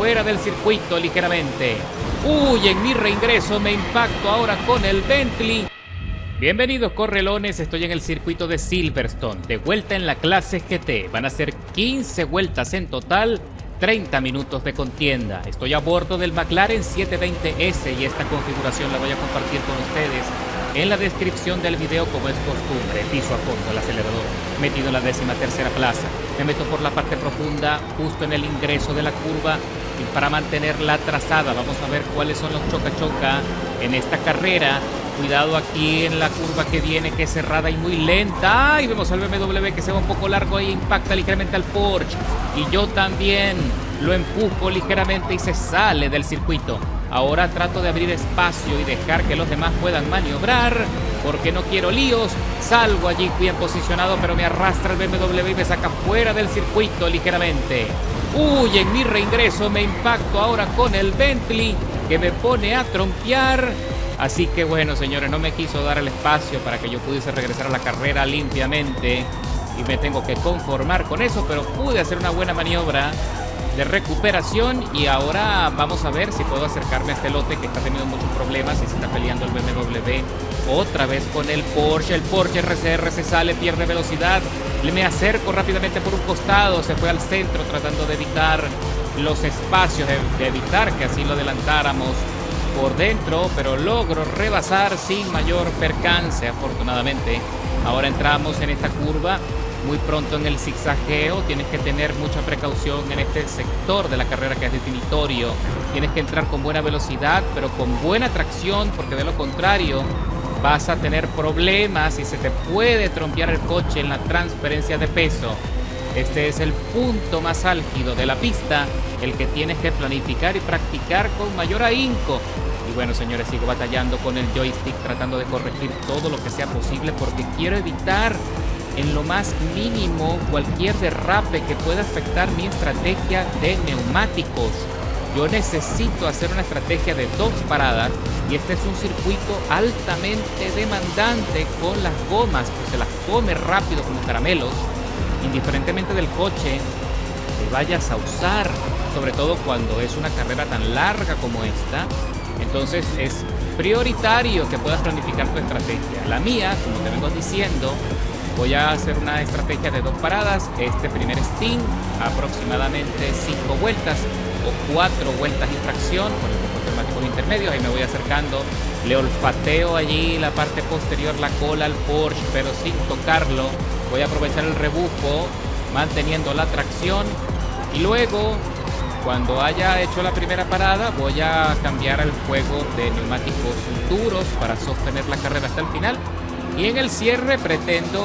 fuera del circuito ligeramente. Uy, en mi reingreso me impacto ahora con el Bentley. Bienvenidos correlones, estoy en el circuito de Silverstone, de vuelta en la clase GT. Van a ser 15 vueltas en total, 30 minutos de contienda. Estoy a bordo del McLaren 720S y esta configuración la voy a compartir con ustedes en la descripción del video como es costumbre. Piso a fondo el acelerador, metido en la 13ª plaza. Me meto por la parte profunda, justo en el ingreso de la curva y para mantener la trazada. Vamos a ver cuáles son los choca-choca en esta carrera. Cuidado aquí en la curva que viene, que es cerrada y muy lenta. Y vemos al BMW que se va un poco largo e impacta ligeramente al Porsche. Y yo también lo empujo ligeramente y se sale del circuito. Ahora trato de abrir espacio y dejar que los demás puedan maniobrar, porque no quiero líos. Salgo allí bien posicionado, pero me arrastra el BMW y me saca fuera del circuito ligeramente. Uy, en mi reingreso me impacto ahora con el Bentley, que me pone a trompear. Así que bueno, señores, no me quiso dar el espacio para que yo pudiese regresar a la carrera limpiamente y me tengo que conformar con eso, pero pude hacer una buena maniobra de recuperación y ahora vamos a ver si puedo acercarme a este lote que está teniendo muchos problemas y se está peleando el BMW otra vez con el Porsche. El Porsche RCR se sale, pierde velocidad, me acerco rápidamente por un costado, se fue al centro tratando de evitar los espacios, de evitar que así lo adelantáramos por dentro, pero logro rebasar sin mayor percance afortunadamente. Ahora entramos en esta curva muy pronto en el zigzagueo. Tienes que tener mucha precaución en este sector de la carrera que es definitorio. Tienes que entrar con buena velocidad pero con buena tracción, porque de lo contrario vas a tener problemas y se te puede trompear el coche en la transferencia de peso. Este es el punto más álgido de la pista, el que tienes que planificar y practicar con mayor ahínco. Y bueno, señores, sigo batallando con el joystick, tratando de corregir todo lo que sea posible, porque quiero evitar en lo más mínimo cualquier derrape que pueda afectar mi estrategia de neumáticos. Yo necesito hacer una estrategia de 2 paradas y este es un circuito altamente demandante con las gomas, que se las come rápido como caramelos, indiferentemente del coche que vayas a usar, sobre todo cuando es una carrera tan larga como esta. Entonces es prioritario que puedas planificar tu estrategia. La mía, como te vengo diciendo, voy a hacer una estrategia de 2 paradas. Este primer stint, aproximadamente 5 vueltas o 4 vueltas y fracción con los neumáticos intermedios. Ahí me voy acercando, le olfateo allí la parte posterior, la cola al Porsche, pero sin tocarlo. Voy a aprovechar el rebufo manteniendo la tracción y luego, cuando haya hecho la primera parada, voy a cambiar el juego de neumáticos duros para sostener la carrera hasta el final. Y en el cierre pretendo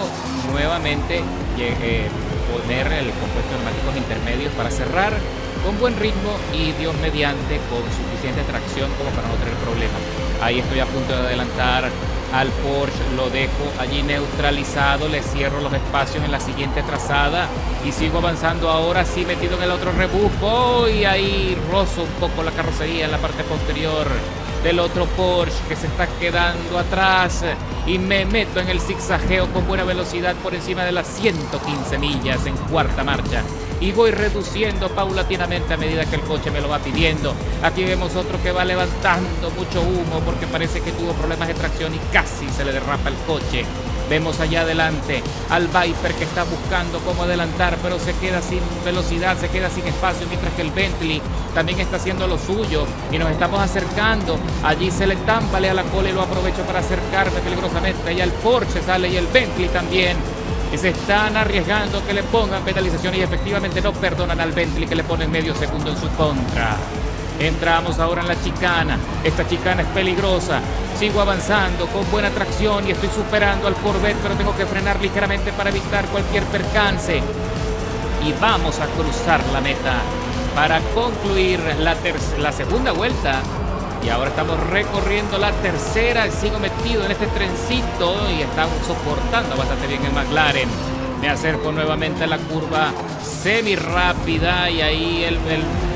nuevamente poner el compuesto de neumáticos intermedios para cerrar con buen ritmo y, Dios mediante, con suficiente tracción como para no tener problemas. Ahí estoy a punto de adelantar al Porsche, lo dejo allí neutralizado, le cierro los espacios en la siguiente trazada y sigo avanzando ahora sí metido en el otro rebufo y ahí rozo un poco la carrocería en la parte posterior del otro Porsche que se está quedando atrás y me meto en el zigzagueo con buena velocidad por encima de las 115 millas en 4ª marcha y voy reduciendo paulatinamente a medida que el coche me lo va pidiendo. Aquí vemos otro que va levantando mucho humo porque parece que tuvo problemas de tracción y casi se le derrapa el coche. Vemos allá adelante al Viper que está buscando cómo adelantar, pero se queda sin velocidad, se queda sin espacio, mientras que el Bentley también está haciendo lo suyo y nos estamos acercando. Allí se le tambalea la cola y lo aprovecho para acercarme peligrosamente. Allá el Porsche sale y el Bentley también. Y se están arriesgando que le pongan penalización y efectivamente no perdonan al Bentley, que le ponen medio segundo en su contra. Entramos ahora en la chicana. Esta chicana es peligrosa. Sigo avanzando con buena tracción y estoy superando al Corvette, pero tengo que frenar ligeramente para evitar cualquier percance. Y vamos a cruzar la meta para concluir la segunda vuelta. Y ahora estamos recorriendo la tercera. Sigo metido en este trencito y estamos soportando bastante bien el McLaren. Me acerco nuevamente a la curva semi rápida y ahí el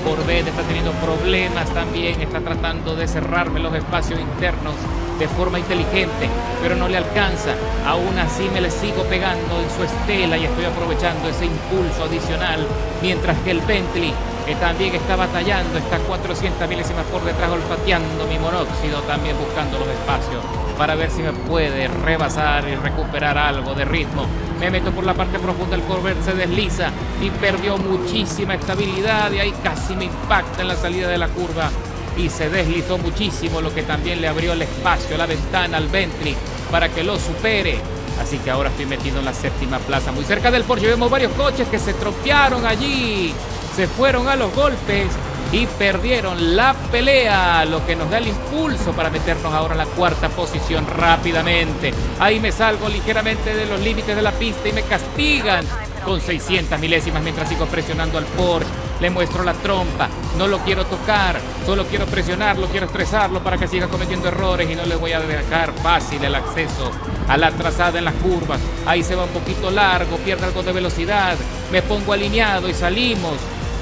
Corvette está teniendo problemas también. Está tratando de cerrarme los espacios internos de forma inteligente, pero no le alcanza. Aún así me le sigo pegando en su estela y estoy aprovechando ese impulso adicional, mientras que el Bentley que también está batallando, está 400 milésimas por detrás, olfateando mi monóxido, también buscando los espacios para ver si me puede rebasar y recuperar algo de ritmo. Me meto por la parte profunda, el Corvette se desliza y perdió muchísima estabilidad y ahí casi me impacta en la salida de la curva y se deslizó muchísimo, lo que también le abrió el espacio, la ventana al Bentley para que lo supere. Así que ahora estoy metido en la séptima plaza, muy cerca del Porsche. Vemos varios coches que se tropearon allí, se fueron a los golpes y perdieron la pelea, lo que nos da el impulso para meternos ahora en la cuarta posición rápidamente. Ahí me salgo ligeramente de los límites de la pista y me castigan con 600 milésimas mientras sigo presionando al Porsche. Le muestro la trompa, no lo quiero tocar, solo quiero presionarlo, quiero estresarlo para que siga cometiendo errores y no le voy a dejar fácil el acceso a la trazada en las curvas. Ahí se va un poquito largo, pierde algo de velocidad, me pongo alineado y salimos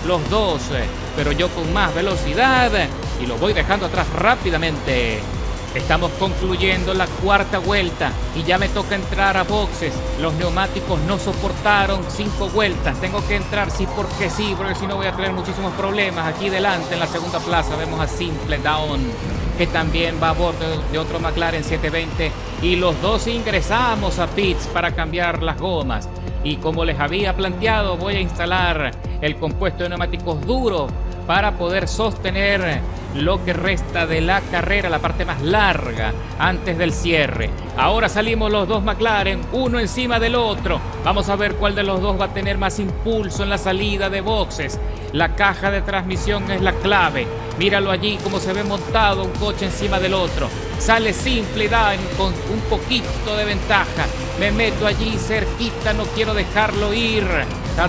los dos, pero yo con más velocidad y lo voy dejando atrás rápidamente. Estamos concluyendo la cuarta vuelta y ya me toca entrar a boxes. Los neumáticos no soportaron 5 vueltas. Tengo que entrar sí porque sí, porque si no voy a tener muchísimos problemas. Aquí delante en la segunda plaza vemos a Simple Down, que también va a bordo de otro McLaren 720 y los dos ingresamos a pits para cambiar las gomas. Y como les había planteado, voy a instalar el compuesto de neumáticos duros para poder sostener lo que resta de la carrera, la parte más larga antes del cierre. Ahora salimos los dos McLaren, uno encima del otro. Vamos a ver cuál de los dos va a tener más impulso en la salida de boxes. La caja de transmisión es la clave. Míralo allí como se ve montado un coche encima del otro. Sale Simple Down con un poquito de ventaja. Me meto allí cerquita, no quiero dejarlo ir.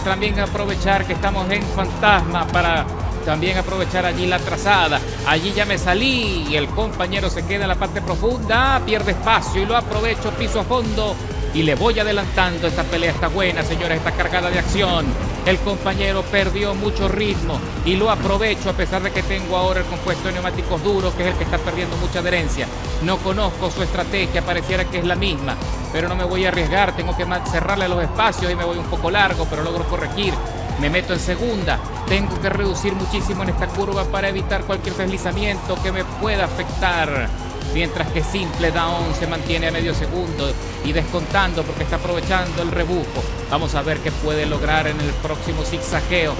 También aprovechar que estamos en Fantasma para también aprovechar allí la trazada. Allí ya me salí y el compañero se queda en la parte profunda, pierde espacio y lo aprovecho, piso a fondo y le voy adelantando. Esta pelea está buena, señores, está cargada de acción. El compañero perdió mucho ritmo y lo aprovecho a pesar de que tengo ahora el compuesto de neumáticos duros, que es el que está perdiendo mucha adherencia. No conozco su estrategia, pareciera que es la misma, pero no me voy a arriesgar. Tengo que cerrarle los espacios y me voy un poco largo, pero logro corregir. Me meto en segunda, tengo que reducir muchísimo en esta curva para evitar cualquier deslizamiento que me pueda afectar. Mientras que Simple Down se mantiene a medio segundo y descontando porque está aprovechando el rebufo. Vamos a ver qué puede lograr en el próximo zigzagueo,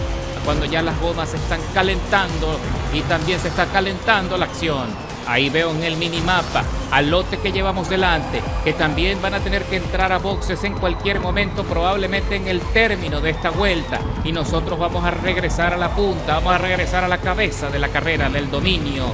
cuando ya las gomas se están calentando y también se está calentando la acción. Ahí veo en el minimapa al lote que llevamos delante, que también van a tener que entrar a boxes en cualquier momento, probablemente en el término de esta vuelta. Y nosotros vamos a regresar a la punta, vamos a regresar a la cabeza de la carrera, del dominio.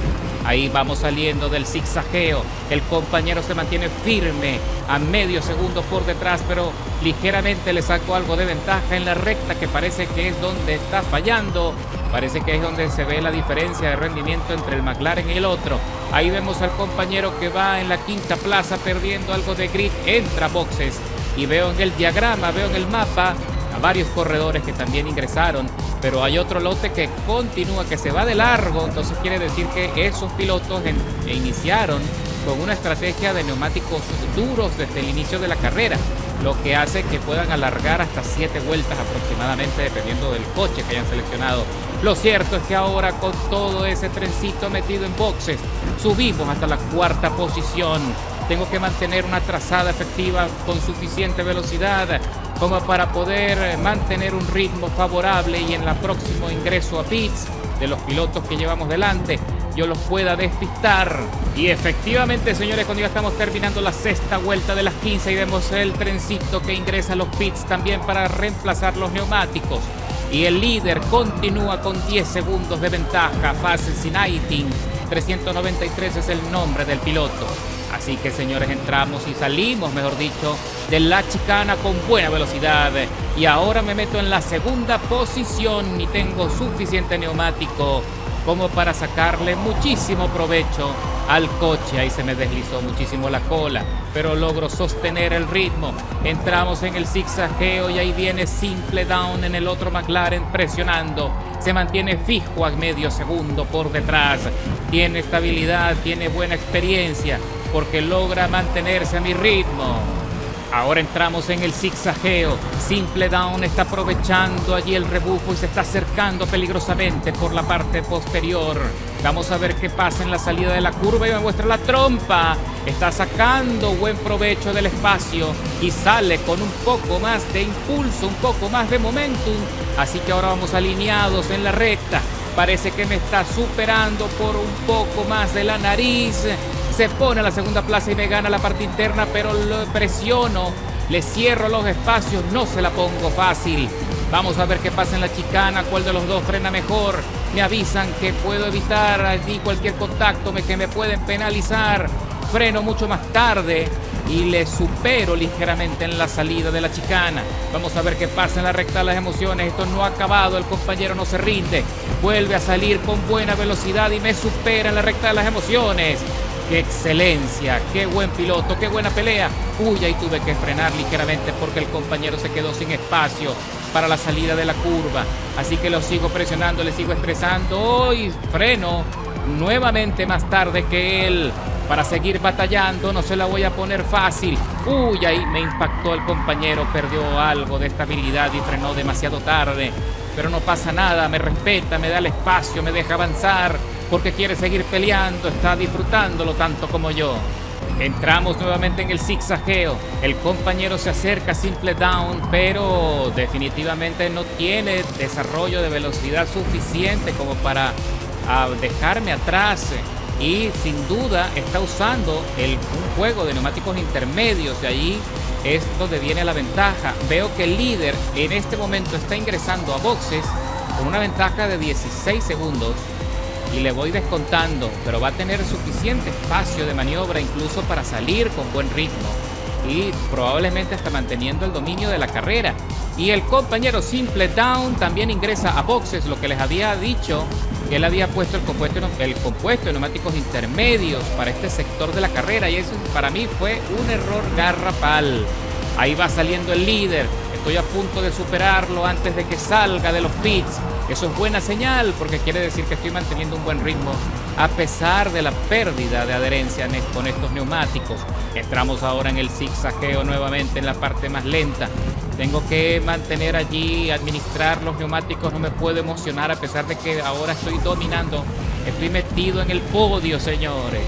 Ahí vamos saliendo del zigzagueo. El compañero se mantiene firme a medio segundo por detrás, pero ligeramente le sacó algo de ventaja en la recta, que parece que es donde está fallando. Parece que es donde se ve la diferencia de rendimiento entre el McLaren y el otro. Ahí vemos al compañero que va en la quinta plaza perdiendo algo de grip, entra a boxes. Y veo en el diagrama, veo en el mapa a varios corredores que también ingresaron, pero hay otro lote que continúa, que se va de largo. Entonces quiere decir que esos pilotos iniciaron con una estrategia de neumáticos duros desde el inicio de la carrera, lo que hace que puedan alargar hasta 7 vueltas aproximadamente, dependiendo del coche que hayan seleccionado. Lo cierto es que ahora, con todo ese trencito metido en boxes, subimos hasta la cuarta posición. Tengo que mantener una trazada efectiva con suficiente velocidad como para poder mantener un ritmo favorable y en el próximo ingreso a pits de los pilotos que llevamos delante yo los pueda despistar. Y efectivamente, señores, cuando ya estamos terminando la sexta vuelta de las 15 y vemos el trencito que ingresa a los pits también para reemplazar los neumáticos. Y el líder continúa con 10 segundos de ventaja. Fascinating 393 es el nombre del piloto. Así que, señores, entramos y salimos, mejor dicho, de la chicana con buena velocidad. Y ahora me meto en la segunda posición y tengo suficiente neumático como para sacarle muchísimo provecho al coche. Ahí se me deslizó muchísimo la cola, pero logro sostener el ritmo. Entramos en el zigzagueo y ahí viene Simple Down en el otro McLaren presionando. Se mantiene fijo a medio segundo por detrás. Tiene estabilidad, tiene buena experiencia, porque logra mantenerse a mi ritmo. Ahora entramos en el zigzagueo. Simple Down está aprovechando allí el rebufo y se está acercando peligrosamente por la parte posterior. Vamos a ver qué pasa en la salida de la curva y me muestra la trompa. Está sacando buen provecho del espacio y sale con un poco más de impulso, un poco más de momentum. Así que ahora vamos alineados en la recta. Parece que me está superando por un poco más de la nariz. Se pone a la segunda plaza y me gana la parte interna, pero lo presiono, le cierro los espacios, no se la pongo fácil. Vamos a ver qué pasa en la chicana, cuál de los dos frena mejor. Me avisan que puedo evitar allí cualquier contacto, que me pueden penalizar. Freno mucho más tarde y le supero ligeramente en la salida de la chicana. Vamos a ver qué pasa en la recta de las emociones. Esto no ha acabado, el compañero no se rinde. Vuelve a salir con buena velocidad y me supera en la recta de las emociones. ¡Qué excelencia! ¡Qué buen piloto! ¡Qué buena pelea! Uy, ahí tuve que frenar ligeramente porque el compañero se quedó sin espacio para la salida de la curva. Así que lo sigo presionando, le sigo estresando. ¡Uy! Freno nuevamente más tarde que él para seguir batallando. No se la voy a poner fácil. Uy, ahí me impactó el compañero. Perdió algo de estabilidad y frenó demasiado tarde. Pero no pasa nada, me respeta, me da el espacio, me deja avanzar porque quiere seguir peleando, está disfrutándolo tanto como yo. Entramos nuevamente en el zigzagueo. El compañero se acerca a Simple Down, pero definitivamente no tiene desarrollo de velocidad suficiente como para dejarme atrás. Y sin duda está usando un juego de neumáticos intermedios. De ahí es donde viene la ventaja. Veo que el líder en este momento está ingresando a boxes con una ventaja de 16 segundos. Y le voy descontando, pero va a tener suficiente espacio de maniobra incluso para salir con buen ritmo y probablemente hasta manteniendo el dominio de la carrera. Y el compañero Simple Down también ingresa a boxes, lo que les había dicho, que él había puesto el compuesto de neumáticos intermedios para este sector de la carrera, y eso para mí fue un error garrafal. Ahí va saliendo el líder. Estoy a punto de superarlo antes de que salga de los pits. Eso es buena señal porque quiere decir que estoy manteniendo un buen ritmo a pesar de la pérdida de adherencia con estos neumáticos. Entramos ahora en el zigzagueo nuevamente en la parte más lenta. Tengo que mantener allí, administrar los neumáticos. No me puedo emocionar a pesar de que ahora estoy dominando. Estoy metido en el podio, señores.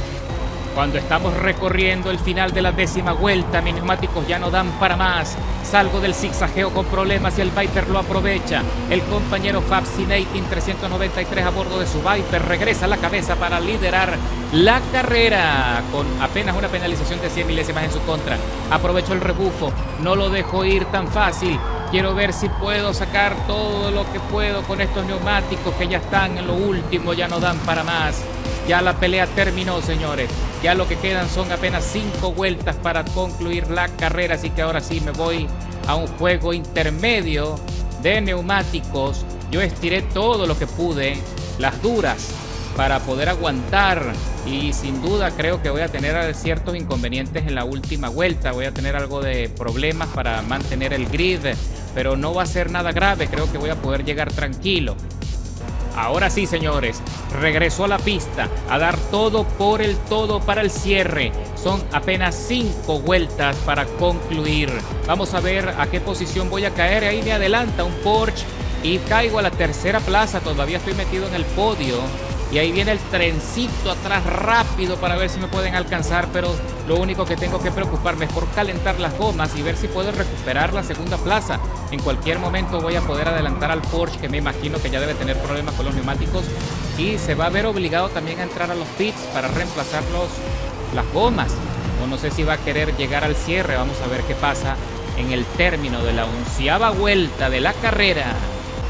Cuando estamos recorriendo el final de la 10ª vuelta, mis neumáticos ya no dan para más. Salgo del zigzagueo con problemas y el Viper lo aprovecha. El compañero Fabsinating 393 a bordo de su Viper regresa a la cabeza para liderar la carrera con apenas una penalización de 100 milésimas en su contra. Aprovecho el rebufo, no lo dejo ir tan fácil. Quiero ver si puedo sacar todo lo que puedo con estos neumáticos que ya están en lo último, ya no dan para más. Ya la pelea terminó, señores. Ya lo que quedan son apenas 5 vueltas para concluir la carrera. Así que ahora sí me voy a un juego intermedio de neumáticos. Yo estiré todo lo que pude, las duras, para poder aguantar. Y sin duda creo que voy a tener ciertos inconvenientes en la última vuelta. Voy a tener algo de problemas para mantener el grid. Pero no va a ser nada grave. Creo que voy a poder llegar tranquilo. Ahora sí, señores, regreso a la pista a dar todo por el todo para el cierre. Son apenas 5 vueltas para concluir. Vamos a ver a qué posición voy a caer. Ahí me adelanta un Porsche y caigo a la 3ª plaza. Todavía estoy metido en el podio. Y ahí viene el trencito atrás rápido para ver si me pueden alcanzar. Pero lo único que tengo que preocuparme es por calentar las gomas y ver si puedo recuperar la 2ª plaza. En cualquier momento voy a poder adelantar al Porsche, que me imagino que ya debe tener problemas con los neumáticos. Y se va a ver obligado también a entrar a los pits para reemplazar las gomas. O no sé si va a querer llegar al cierre. Vamos a ver qué pasa en el término de la 11ª vuelta de la carrera.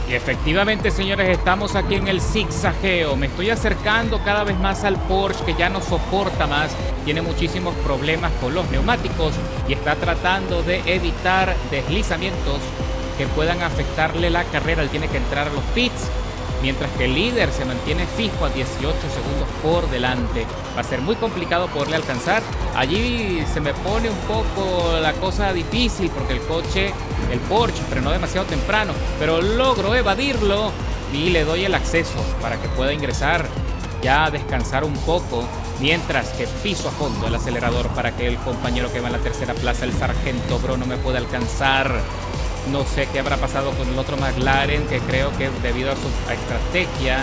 Y efectivamente, señores, estamos aquí en el zigzagueo. Me estoy acercando cada vez más al Porsche, que ya no soporta más. Tiene muchísimos problemas con los neumáticos y está tratando de evitar deslizamientos que puedan afectarle la carrera. Él tiene que entrar a los pits, mientras que el líder se mantiene fijo a 18 segundos por delante. Va a ser muy complicado poderle alcanzar. Allí se me pone un poco la cosa difícil porque el Porsche frenó demasiado temprano, pero logro evadirlo y le doy el acceso para que pueda ingresar ya descansar un poco, mientras que piso a fondo el acelerador para que el compañero que va en la tercera plaza, el sargento Bro, no me pueda alcanzar. No sé qué habrá pasado con el otro McLaren, que creo que debido a su estrategia,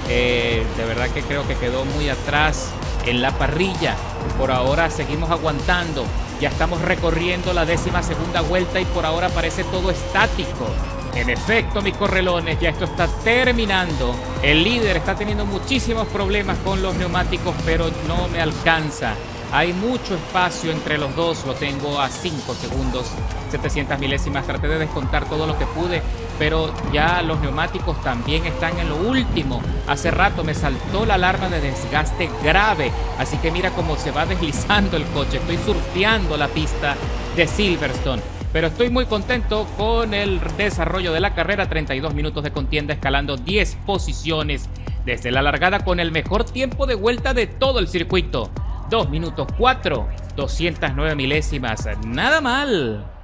de verdad que creo que quedó muy atrás en la parrilla. Por ahora seguimos aguantando, ya estamos recorriendo la 12ª vuelta y por ahora parece todo estático. En efecto, mis correlones, ya esto está terminando. El líder está teniendo muchísimos problemas con los neumáticos, pero no me alcanza. Hay mucho espacio entre los dos, lo tengo a 5 segundos, 700 milésimas. Traté de descontar todo lo que pude, pero ya los neumáticos también están en lo último. Hace rato me saltó la alarma de desgaste grave, así que mira cómo se va deslizando el coche. Estoy surfeando la pista de Silverstone. Pero estoy muy contento con el desarrollo de la carrera. 32 minutos de contienda, escalando 10 posiciones desde la largada con el mejor tiempo de vuelta de todo el circuito. 2 minutos 4, 209 milésimas. Nada mal.